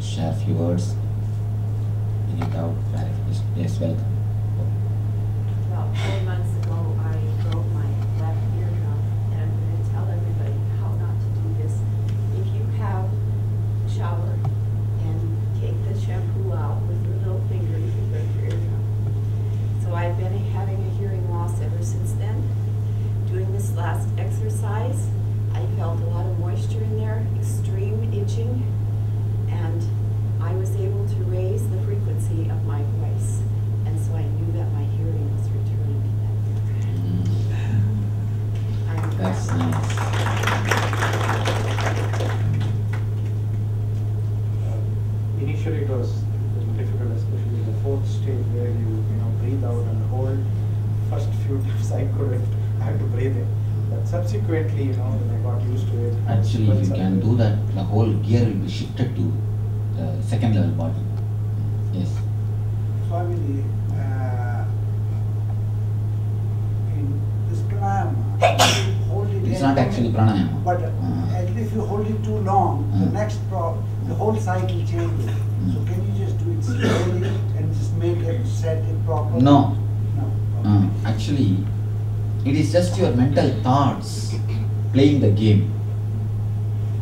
share a few words? Any doubt, clarification? Yes, welcome. About 4 months ago, I broke my left eardrum, and I'm going to tell everybody how not to do this. If you have shower and take the shampoo out with your little finger, you can break your eardrum. So I've been having a hearing loss ever since then. Doing this last exercise, I felt a lot of moisture in there, extreme itching, and I was able to raise the frequency of my voice. And so I knew that my hearing was returning to that. That's nice. Initially it was difficult, especially the fourth stage where you breathe out and hold. First few times I couldn't, I had to breathe in. But subsequently, when I got used to it. Actually, if you can do that, the whole gear will be shifted to the second level body. Yes. Swamiji, in this pranayama, you hold it It's in not actually pranayama. But if you hold it too long, the whole cycle changes. So can you just do it slowly and just make it, set it properly? No. No. Okay. Actually, it is just your mental thoughts playing the game.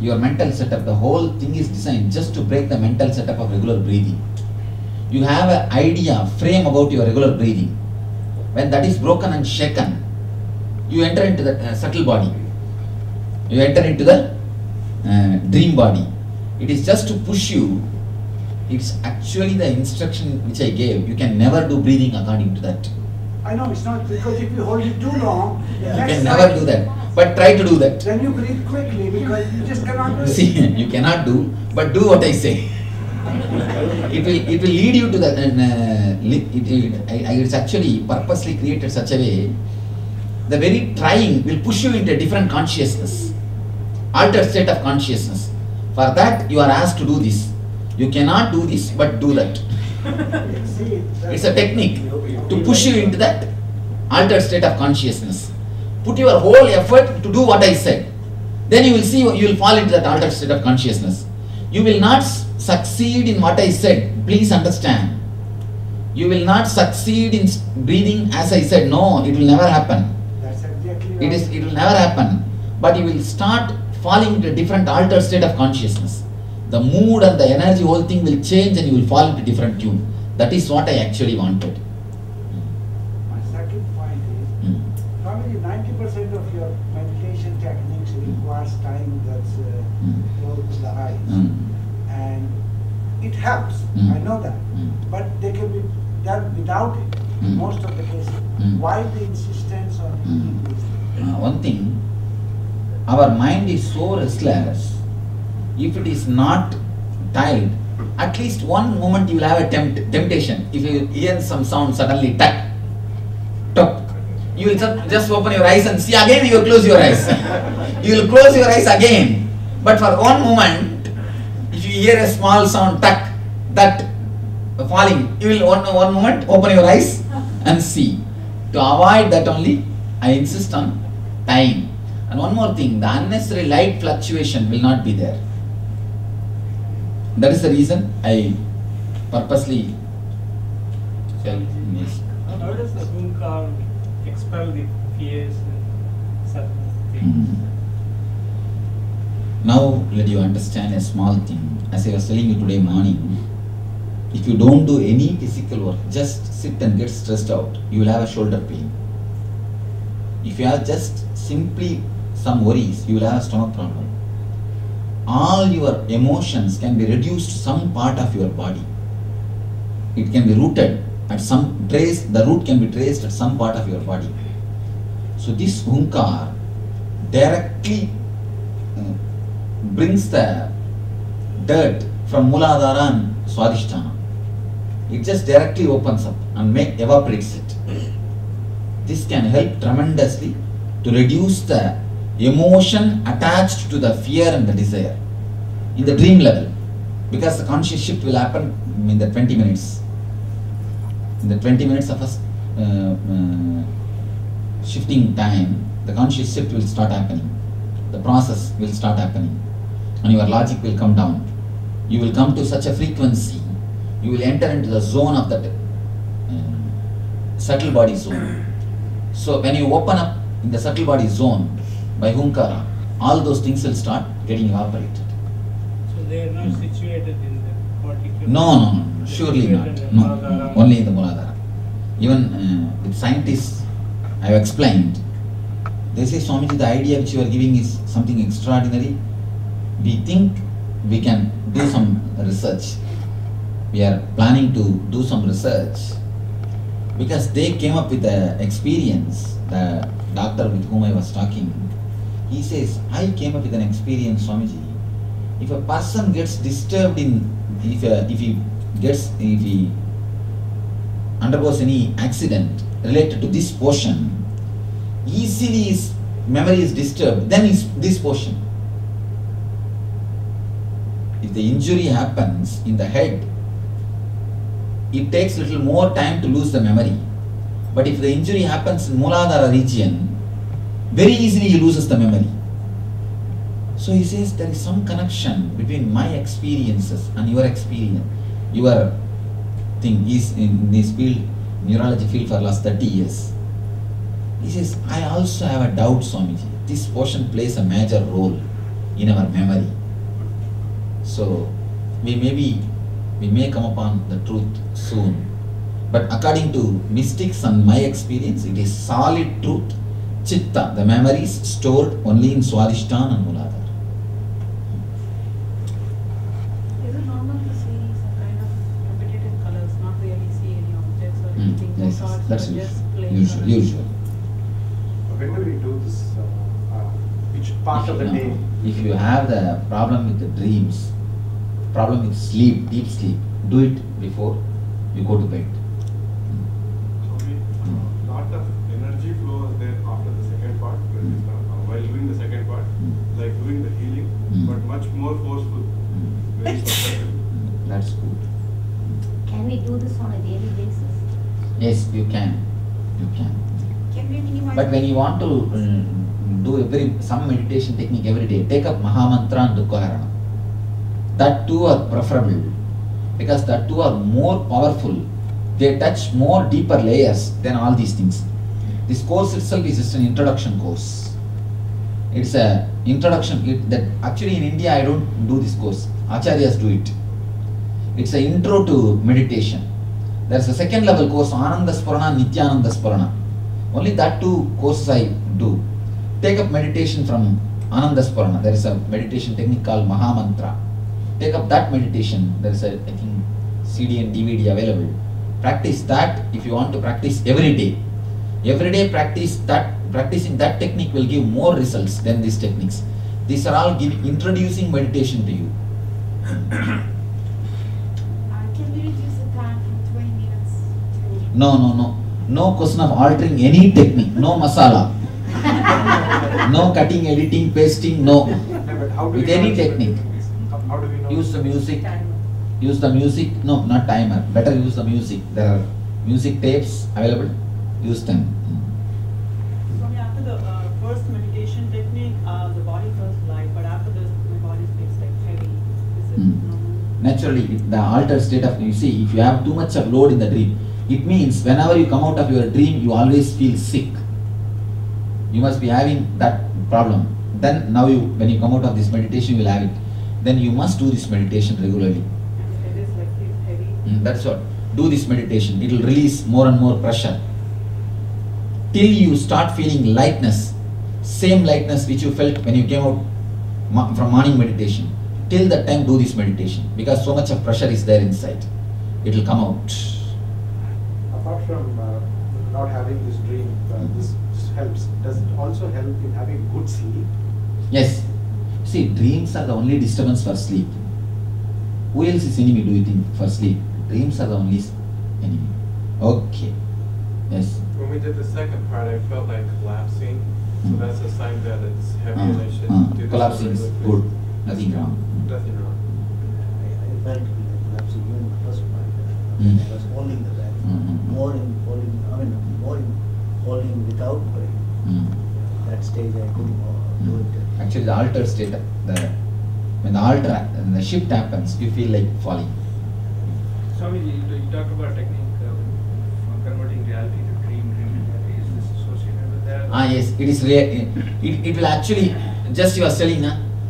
Your mental setup, the whole thing is designed just to break the mental setup of regular breathing. You have an idea, frame about your regular breathing. When that is broken and shaken, you enter into the subtle body. You enter into the dream body. It is just to push you. It's actually the instruction which I gave. You can never do breathing according to that. I know it's not, because if you hold it too long, You can never do that. But try to do that. Then you breathe quickly because you just cannot do it. See, you cannot do, but do what I say. It will lead you to that. It's actually purposely created such a way. The very trying will push you into a different consciousness, altered state of consciousness. For that, you are asked to do this. You cannot do this, but do that. It's a technique to push you into that altered state of consciousness. Put your whole effort to do what I said. Then you will see, you will fall into that altered state of consciousness. You will not succeed in what I said. Please understand. You will not succeed in breathing as I said. No, it will never happen. That's exactly right. It will never happen. But you will start falling into a different altered state of consciousness. The mood and the energy, whole thing will change and you will fall into different tune. That is what I actually wanted. My second point is, probably 90% of your meditation techniques requires time that's close the eyes. And it helps, I know that. But they can be done without it, in most of the cases. Why the insistence on doing this? One thing, our mind is so restless. If it is not tied, at least one moment you will have a temptation. If you hear some sound suddenly, tuck, tuck, you will just open your eyes and see again. You will close your eyes. You will close your eyes again. But for one moment, if you hear a small sound, tuck, that falling, you will one moment open your eyes and see. To avoid that only, I insist on time. And one more thing, the unnecessary light fluctuation will not be there. That is the reason I purposely felt this. How does the Hunkar expel the fears and certain things? Now let you understand a small thing. As I was telling you today morning, if you don't do any physical work, just sit and get stressed out, you will have a shoulder pain. If you have just simply some worries, you will have a stomach problem. All your emotions can be reduced to some part of your body. It can be rooted at the root can be traced at some part of your body. So this Hunkar directly brings the dirt from Mooladhara and Swadhisthana. It just directly opens up and evaporates it. This can help tremendously to reduce the emotion attached to the fear and the desire in the dream level, because the conscious shift will happen in the 20 minutes. In the 20 minutes of us shifting time, the conscious shift will start happening. The process will start happening and your logic will come down. You will come to such a frequency, you will enter into the zone of that subtle body zone. So when you open up in the subtle body zone by Hunkara, all those things will start getting evaporated. So they are not situated in the particular. No, surely not. Situated in No, Muladhara. only in the Muladhara. Even with scientists, I have explained. They say, Swamiji, the idea which you are giving is something extraordinary. We think we can do some research. We are planning to do some research because they came up with the experience. The doctor with whom I was talking, he says, I came up with an experience, Swamiji. If a person gets disturbed if he undergoes any accident related to this portion, easily his memory is disturbed, then is this portion. If the injury happens in the head, it takes little more time to lose the memory. But if the injury happens in Muladhara region, very easily he loses the memory. So he says there is some connection between my experiences and your experience. Your thing is in this field, neurology field for last 30 years. He says, I also have a doubt, Swamiji. This portion plays a major role in our memory. So we may come upon the truth soon. But according to mystics and my experience, it is solid truth. Chitta, the memory is stored only in Swadhisthana and Muladhara. Is it normal to see some kind of repetitive colors, not really see any objects or anything? No Yes, thoughts, that's but just usual. plain Usual. When do we do this? Which part of the day? If you have the problem with the dreams, problem with sleep, deep sleep, do it before you go to bed. Lot of energy flow is there after the second part, while doing the second part, like doing the healing, but much more forceful, very perceptive. That's good. Can we do this on a daily basis? Yes, you can. You can. Can we minimize? But when you want to do some meditation technique every day, take up Mahamantra and Dukkhaharana. That two are preferable because that two are more powerful. They touch more deeper layers than all these things. This course itself is just an introduction course. It's a introduction. That actually in India I don't do this course. Acharyas do it. It's an intro to meditation. There's a second level course, Ananda Spurana, Nityananda Spurana. Only that two courses I do. Take up meditation from Ananda Spurana. There is a meditation technique called Mahamantra. Take up that meditation. There is a, I think, CD and DVD available. Practice that if you want to practice every day. Every day practice that. Practicing that technique will give more results than these techniques. These are all introducing meditation to you. Can we reduce the time from 20 minutes to... No question of altering any technique. No masala. No cutting, editing, pasting. No. But how do With we any know- technique. How do we know? Use the music. Timer. Use the music. No, not timer. Better use the music. There are music tapes available. Use them. Swami, after the first meditation technique, the body feels light, but after this, my body feels like heavy. Is it normal? Naturally, the altered state of, you see, if you have too much of load in the dream, it means whenever you come out of your dream, you always feel sick. You must be having that problem. Then now when you come out of this meditation, you will have it. Then you must do this meditation regularly. And it is like feels heavy. That's what. Do this meditation. It will release more and more pressure. Till you start feeling lightness, same lightness which you felt when you came out from morning meditation. Till that time, do this meditation because so much of pressure is there inside. It will come out. Apart from not having this dream, this helps. Does it also help in having good sleep? Yes. See, dreams are the only disturbance for sleep. Who else is enemy, do you think, for sleep? Dreams are the only enemy. Okay. Yes. When we did the second part, I felt like collapsing, so that's a sign that it's heavy and I should do this. Collapsing is regularly. good. Nothing wrong. Nothing wrong. I felt like collapsing even in the first part. I was holding the breath. More in holding without breath. That stage I couldn't do it. Actually, the altered state, the When the shift happens, you feel like falling. Swamiji, you talked about technique for converting reality to dream reality. Is this associated with that? Yes, it is it will actually, just you are telling,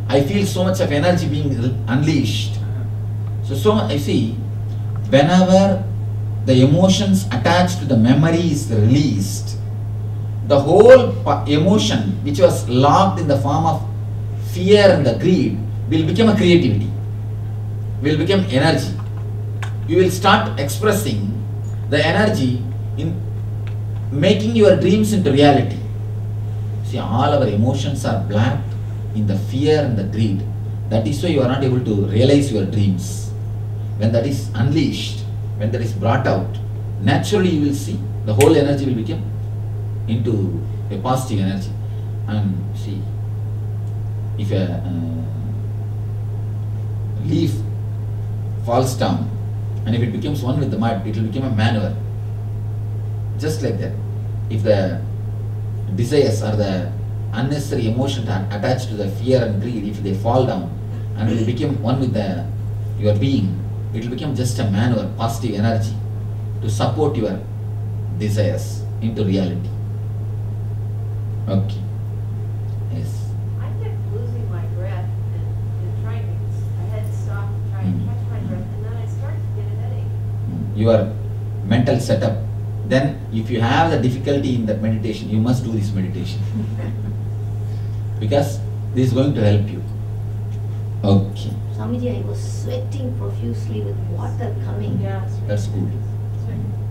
I feel so much of energy being unleashed. So much, I see, whenever the emotions attached to the memory is released, the whole emotion which was locked in the form of fear and the greed will become a creativity, will become energy. You will start expressing the energy in making your dreams into reality. See, all our emotions are black in the fear and the greed. That is why you are not able to realize your dreams. When that is unleashed, when that is brought out, naturally you will see the whole energy will become into a positive energy. And see, if a leaf falls down and if it becomes one with the mud, it will become a manure. Just like that, if the desires or the unnecessary emotions attached to the fear and greed, if they fall down and will become one with your being, it will become just a manure, positive energy to support your desires into reality. Okay. Yes. I kept losing my breath and trying to, I had to stop and try and catch my breath, and then I started to get a headache. Your mental setup. Then if you have the difficulty in that meditation, you must do this meditation. Because this is going to help you. Okay. Swamiji, I was sweating profusely with water coming. Yeah, That's good. Sweating.